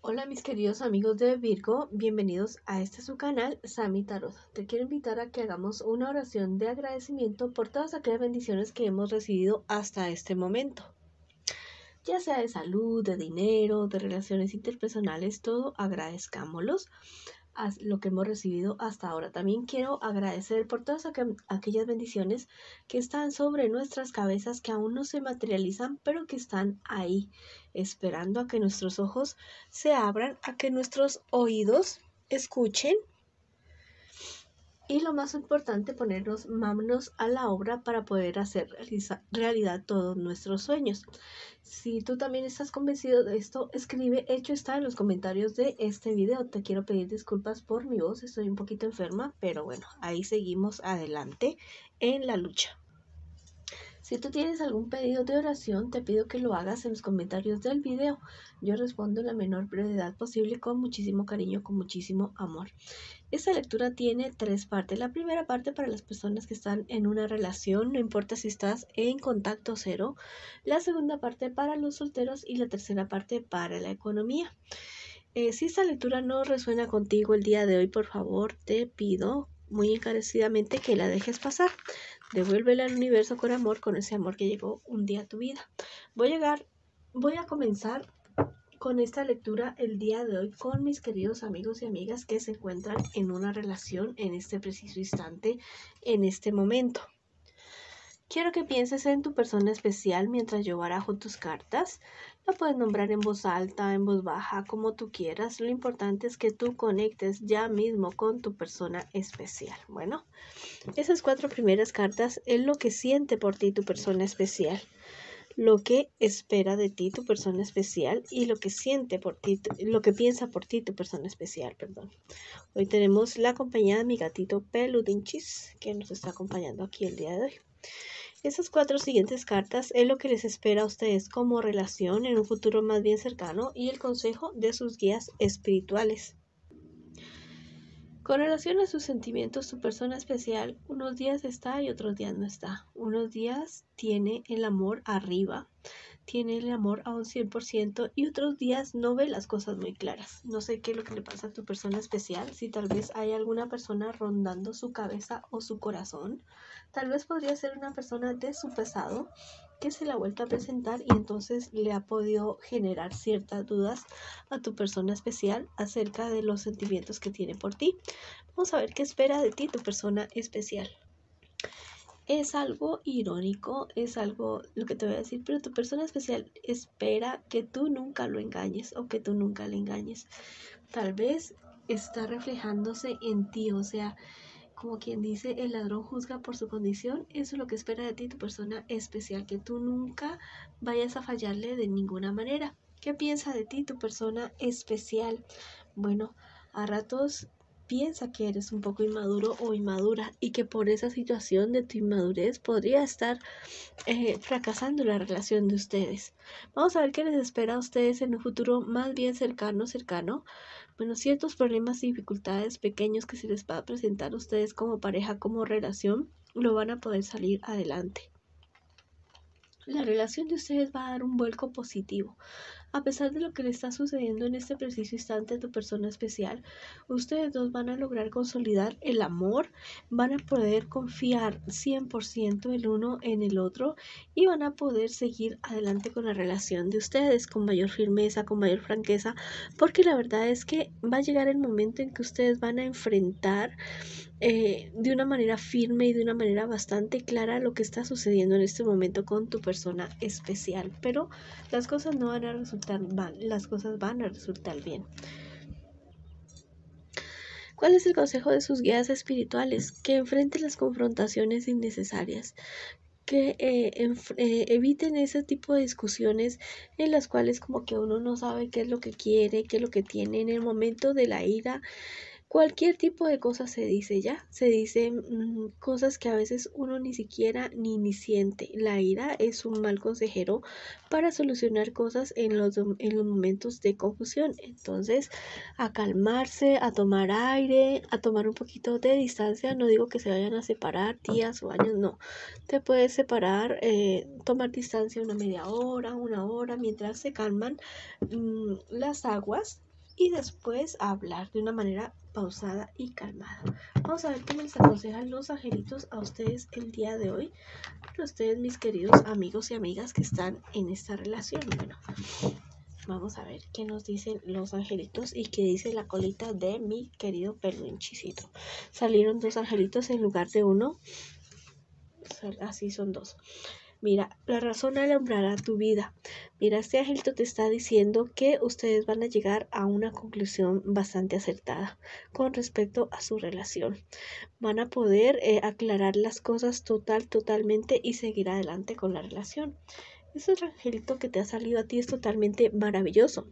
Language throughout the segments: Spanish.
Hola mis queridos amigos de Virgo, bienvenidos a este su canal Sami Tarot. Te quiero invitar a que hagamos una oración de agradecimiento por todas aquellas bendiciones que hemos recibido hasta este momento. Ya sea de salud, de dinero, de relaciones interpersonales, todo agradezcámoslos a lo que hemos recibido hasta ahora. También quiero agradecer por todas aquellas bendiciones que están sobre nuestras cabezas, que aún no se materializan, pero que están ahí, esperando a que nuestros ojos se abran, a que nuestros oídos escuchen. Y lo más importante, ponernos manos a la obra para poder hacer realidad todos nuestros sueños. Si tú también estás convencido de esto, escribe hecho está en los comentarios de este video. Te quiero pedir disculpas por mi voz, estoy un poquito enferma, pero bueno, ahí seguimos adelante en la lucha. Si tú tienes algún pedido de oración, te pido que lo hagas en los comentarios del video. Yo respondo en la menor brevedad posible, con muchísimo cariño, con muchísimo amor. Esta lectura tiene tres partes. La primera parte para las personas que están en una relación, no importa si estás en contacto cero. La segunda parte para los solteros y la tercera parte para la economía. Si esta lectura no resuena contigo el día de hoy, por favor, te pido muy encarecidamente que la dejes pasar. Devuélvela al universo con amor, con ese amor que llegó un día a tu vida. Voy a comenzar con esta lectura el día de hoy con mis queridos amigos y amigas que se encuentran en una relación en este preciso instante, en este momento. Quiero que pienses en tu persona especial mientras yo barajo tus cartas. La puedes nombrar en voz alta, en voz baja, como tú quieras. Lo importante es que tú conectes ya mismo con tu persona especial. Bueno, esas cuatro primeras cartas es lo que siente por ti tu persona especial, lo que espera de ti tu persona especial y lo que siente por ti, lo que piensa por ti tu persona especial, perdón. Hoy tenemos la compañía de mi gatito Peludinchis, que nos está acompañando aquí el día de hoy. Esas cuatro siguientes cartas es lo que les espera a ustedes como relación en un futuro más bien cercano y el consejo de sus guías espirituales. Con relación a sus sentimientos, su persona especial, unos días está y otros días no está. Unos días tiene el amor arriba, tiene el amor a un 100% y otros días no ve las cosas muy claras. No sé qué es lo que le pasa a tu persona especial, si tal vez hay alguna persona rondando su cabeza o su corazón. Tal vez podría ser una persona de su pasado que se la ha vuelto a presentar y entonces le ha podido generar ciertas dudas a tu persona especial acerca de los sentimientos que tiene por ti. Vamos a ver qué espera de ti tu persona especial. Es algo irónico, es algo lo que te voy a decir, pero tu persona especial espera que tú nunca lo engañes o que tú nunca le engañes. Tal vez está reflejándose en ti, o sea, como quien dice, el ladrón juzga por su condición. Eso es lo que espera de ti tu persona especial, que tú nunca vayas a fallarle de ninguna manera. ¿Qué piensa de ti tu persona especial? Bueno, a ratos piensa que eres un poco inmaduro o inmadura y que por esa situación de tu inmadurez podría estar fracasando la relación de ustedes. Vamos a ver qué les espera a ustedes en un futuro más bien cercano. Bueno, ciertos problemas y dificultades pequeños que se les va a presentar a ustedes como pareja, como relación, lo van a poder salir adelante. La relación de ustedes va a dar un vuelco positivo. A pesar de lo que le está sucediendo en este preciso instante a tu persona especial, ustedes dos van a lograr consolidar el amor, van a poder confiar 100% el uno en el otro y van a poder seguir adelante con la relación de ustedes con mayor firmeza, con mayor franqueza, porque la verdad es que va a llegar el momento en que ustedes van a enfrentar de una manera firme y de una manera bastante clara lo que está sucediendo en este momento con tu persona especial, pero las cosas no van a resultar mal, las cosas van a resultar bien. ¿Cuál es el consejo de sus guías espirituales? Que enfrenten las confrontaciones innecesarias, que eviten ese tipo de discusiones en las cuales como que uno no sabe qué es lo que quiere, qué es lo que tiene en el momento de la ira. Cualquier tipo de cosa se dice ya, se dicen cosas que a veces uno ni siquiera ni siente. La ira es un mal consejero para solucionar cosas en los momentos de confusión. Entonces, a calmarse, a tomar aire, a tomar un poquito de distancia. No digo que se vayan a separar días o años, no. Te puedes separar, tomar distancia una media hora, una hora, mientras se calman las aguas. y después hablar de una manera pausada y calmada. Vamos a ver qué les aconsejan los angelitos a ustedes el día de hoy, para ustedes, mis queridos amigos y amigas que están en esta relación. Bueno, vamos a ver qué nos dicen los angelitos y qué dice la colita de mi querido pelunchisito. Salieron dos angelitos en lugar de uno, así son dos. Mira, la razón alumbrará tu vida. Mira, este angelito te está diciendo que ustedes van a llegar a una conclusión bastante acertada con respecto a su relación. Van a poder aclarar las cosas totalmente y seguir adelante con la relación. Ese angelito que te ha salido a ti es totalmente maravilloso.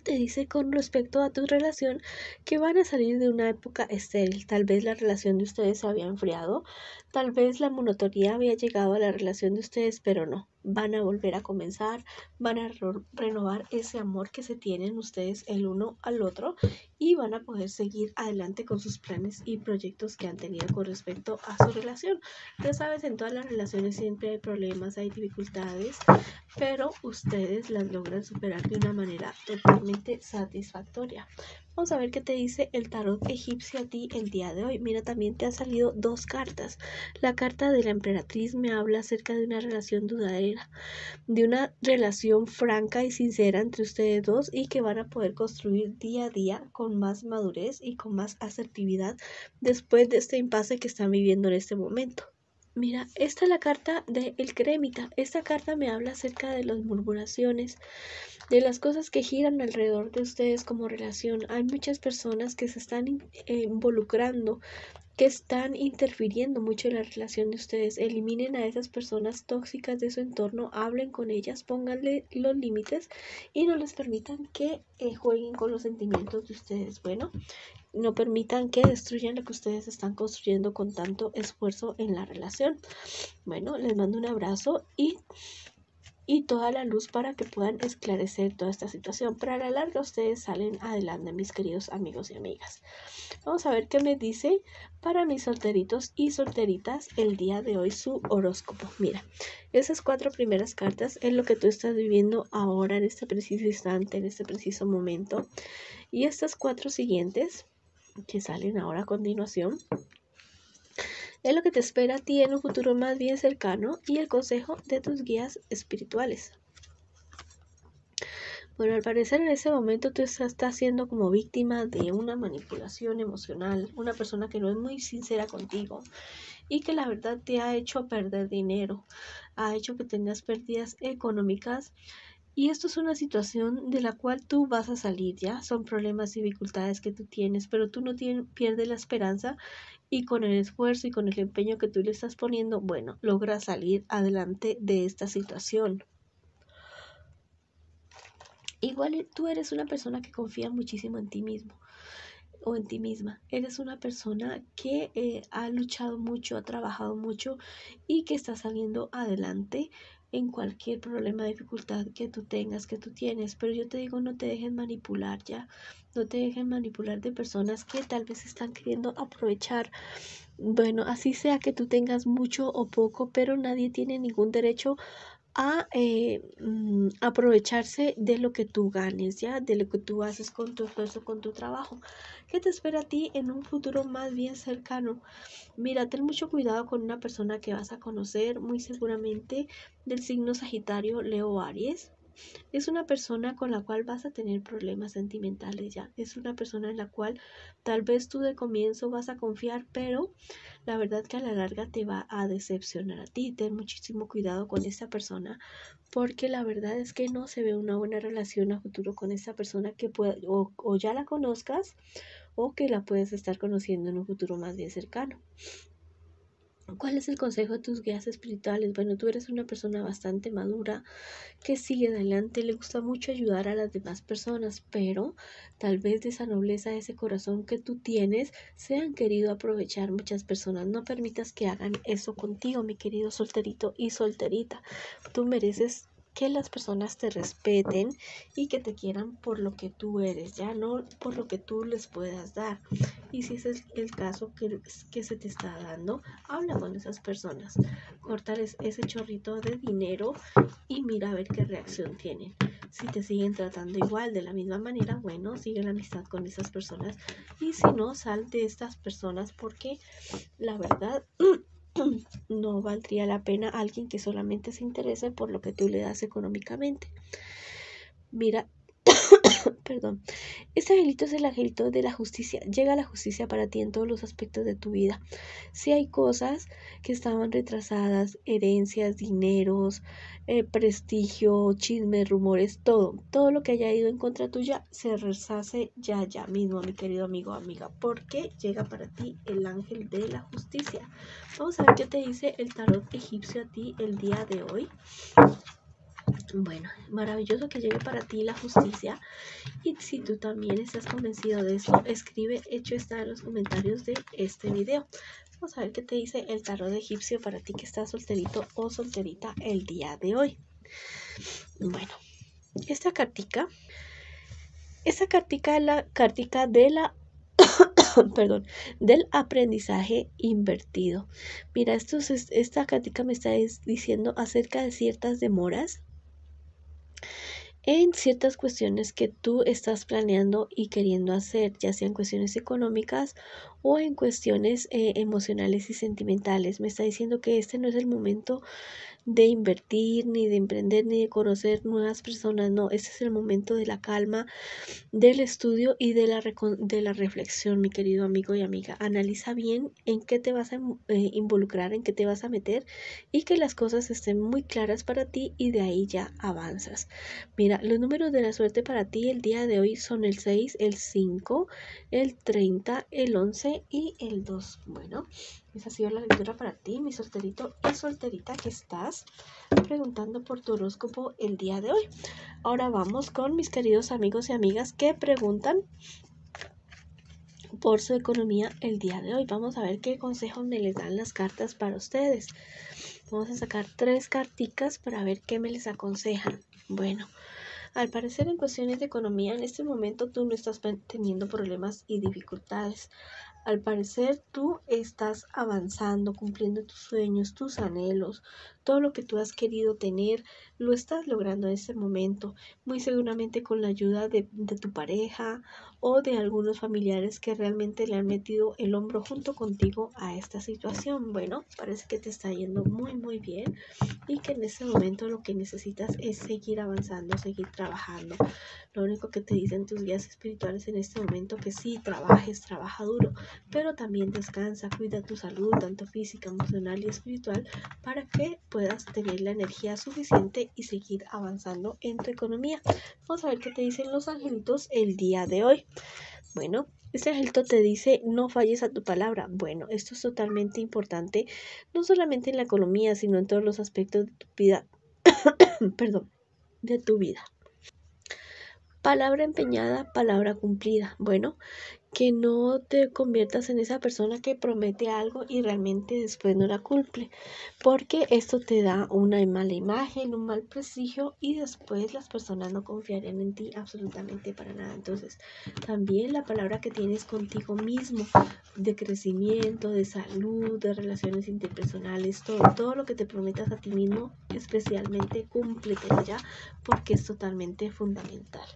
Te dice con respecto a tu relación que van a salir de una época estéril. Tal vez la relación de ustedes se había enfriado, tal vez la monotonía había llegado a la relación de ustedes, pero no. Van a volver a comenzar, van a renovar ese amor que se tienen ustedes el uno al otro y van a poder seguir adelante con sus planes y proyectos que han tenido con respecto a su relación. Ya sabes, en todas las relaciones siempre hay problemas, hay dificultades, pero ustedes las logran superar de una manera totalmente satisfactoria. Vamos a ver qué te dice el tarot egipcio a ti el día de hoy. Mira, también te han salido dos cartas. La carta de la emperatriz me habla acerca de una relación duradera, de una relación franca y sincera entre ustedes dos y que van a poder construir día a día con más madurez y con más asertividad después de este impasse que están viviendo en este momento. Mira, esta es la carta del Crémita. Esta carta me habla acerca de las murmuraciones, de las cosas que giran alrededor de ustedes como relación. Hay muchas personas que se están involucrando, que están interfiriendo mucho en la relación de ustedes. Eliminen a esas personas tóxicas de su entorno, hablen con ellas, pónganle los límites y no les permitan que jueguen con los sentimientos de ustedes. Bueno, no permitan que destruyan lo que ustedes están construyendo con tanto esfuerzo en la relación. Bueno, les mando un abrazo y toda la luz para que puedan esclarecer toda esta situación. Pero a la larga ustedes salen adelante, mis queridos amigos y amigas. Vamos a ver qué me dice para mis solteritos y solteritas el día de hoy su horóscopo. Mira, esas 4 primeras cartas es lo que tú estás viviendo ahora, en este preciso instante, en este preciso momento. Y estas 4 siguientes que salen ahora a continuación es lo que te espera a ti en un futuro más bien cercano y el consejo de tus guías espirituales. Bueno, al parecer en ese momento tú estás siendo como víctima de una manipulación emocional, una persona que no es muy sincera contigo y que la verdad te ha hecho perder dinero, ha hecho que tengas pérdidas económicas. Y esto es una situación de la cual tú vas a salir, ¿ya? Son problemas y dificultades que tú tienes, pero tú no pierdes la esperanza y con el esfuerzo y con el empeño que tú le estás poniendo, bueno, logras salir adelante de esta situación. Igual tú eres una persona que confía muchísimo en ti mismo o en ti misma. Eres una persona que ha luchado mucho, ha trabajado mucho y que está saliendo adelante en cualquier problema, dificultad que tú tengas, que tú tienes. Pero yo te digo, no te dejes manipular, ya. No te dejen manipular de personas que tal vez están queriendo aprovechar. Bueno, así sea que tú tengas mucho o poco, pero nadie tiene ningún derecho a aprovecharse de lo que tú ganes, ya, de lo que tú haces con tu esfuerzo, con tu trabajo. ¿Qué te espera a ti en un futuro más bien cercano? Mira, ten mucho cuidado con una persona que vas a conocer, muy seguramente del signo Sagitario, Leo o Aries. Es una persona con la cual vas a tener problemas sentimentales, ya. Es una persona en la cual tal vez tú de comienzo vas a confiar, pero la verdad que a la larga te va a decepcionar a ti. Ten muchísimo cuidado con esta persona, porque la verdad es que no se ve una buena relación a futuro con esta persona que puede, o ya la conozcas o que la puedes estar conociendo en un futuro más bien cercano. ¿Cuál es el consejo de tus guías espirituales? Bueno, tú eres una persona bastante madura, que sigue adelante, le gusta mucho ayudar a las demás personas, pero tal vez de esa nobleza, de ese corazón que tú tienes, se han querido aprovechar muchas personas. No permitas que hagan eso contigo, mi querido solterito y solterita. Tú mereces que las personas te respeten y que te quieran por lo que tú eres, ya no por lo que tú les puedas dar. Y si ese es el caso que se te está dando, habla con esas personas, córtales ese chorrito de dinero y mira a ver qué reacción tienen. Si te siguen tratando igual, de la misma manera, bueno, sigue la amistad con esas personas. Y si no, sal de estas personas porque la verdad no valdría la pena alguien que solamente se interese por lo que tú le das económicamente. Mira, perdón, este angelito es el angelito de la justicia. Llega la justicia para ti en todos los aspectos de tu vida. Si hay cosas que estaban retrasadas, herencias, dineros, prestigio, chismes, rumores, todo lo que haya ido en contra tuya se reshace ya mismo, mi querido amigo o amiga, porque llega para ti el ángel de la justicia. Vamos a ver qué te dice el tarot egipcio a ti el día de hoy. Bueno, maravilloso que llegue para ti la justicia. Y si tú también estás convencido de esto, escribe hecho está en los comentarios de este video. Vamos a ver qué te dice el tarot egipcio para ti que estás solterito o solterita el día de hoy. Bueno, esta cartica es la cartica de la perdón, del aprendizaje invertido. Mira, esta cartica me está diciendo acerca de ciertas demoras en ciertas cuestiones que tú estás planeando y queriendo hacer, ya sean cuestiones económicas o en cuestiones emocionales y sentimentales. Me está diciendo que este no es el momento de invertir, ni de emprender, ni de conocer nuevas personas. No, este es el momento de la calma, del estudio y de la reflexión, mi querido amigo y amiga. Analiza bien en qué te vas a involucrar, en qué te vas a meter y que las cosas estén muy claras para ti y de ahí ya avanzas. Mira, los números de la suerte para ti el día de hoy son el 6, el 5, el 30, el 11 y el 2. Bueno, esa ha sido la lectura para ti, mi solterito y solterita que estás preguntando por tu horóscopo el día de hoy. Ahora vamos con mis queridos amigos y amigas que preguntan por su economía el día de hoy. Vamos a ver qué consejos me les dan las cartas para ustedes. Vamos a sacar 3 carticas para ver qué me les aconsejan. Bueno, al parecer en cuestiones de economía en este momento tú no estás teniendo problemas y dificultades. Al parecer tú estás avanzando, cumpliendo tus sueños, tus anhelos, todo lo que tú has querido tener, lo estás logrando en este momento, muy seguramente con la ayuda de tu pareja o de algunos familiares que realmente le han metido el hombro junto contigo a esta situación. Bueno, parece que te está yendo muy bien y que en este momento lo que necesitas es seguir avanzando, seguir trabajando. Lo único que te dicen tus guías espirituales en este momento que sí, trabaja duro, pero también descansa, cuida tu salud, tanto física, emocional y espiritual, para que puedas tener la energía suficiente y seguir avanzando en tu economía. Vamos a ver qué te dicen los angelitos el día de hoy. Bueno, este angelito te dice no falles a tu palabra. Bueno, esto es totalmente importante, no solamente en la economía, sino en todos los aspectos de tu vida. Perdón, de tu vida. Palabra empeñada, palabra cumplida. Bueno, que no te conviertas en esa persona que promete algo y realmente después no la cumple, porque esto te da una mala imagen, un mal prestigio y después las personas no confiarían en ti absolutamente para nada. Entonces, también la palabra que tienes contigo mismo de crecimiento, de salud, de relaciones interpersonales, todo lo que te prometas a ti mismo, especialmente cúmpletelo ya, porque es totalmente fundamental.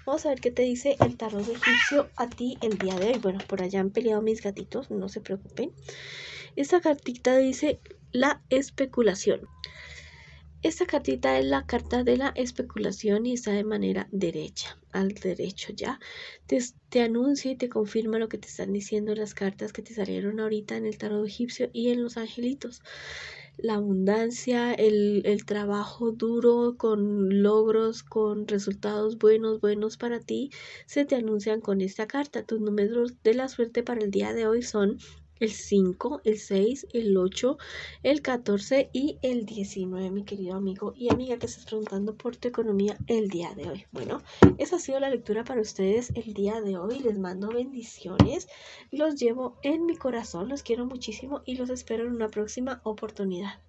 Vamos a ver qué te dice el tarot egipcio a ti el día de hoy. Bueno, por allá han peleado mis gatitos, no se preocupen. Esta cartita dice la especulación. Esta cartita es la carta de la especulación y está de manera derecha, al derecho ya. Te anuncia y te confirma lo que te están diciendo las cartas que te salieron ahorita en el tarot egipcio y en los angelitos. La abundancia, el trabajo duro con logros, con resultados buenos para ti, se te anuncian con esta carta. Tus números de la suerte para el día de hoy son el 5, el 6, el 8, el 14 y el 19, mi querido amigo y amiga que estás preguntando por tu economía el día de hoy. Bueno, esa ha sido la lectura para ustedes el día de hoy. Les mando bendiciones, los llevo en mi corazón, los quiero muchísimo y los espero en una próxima oportunidad.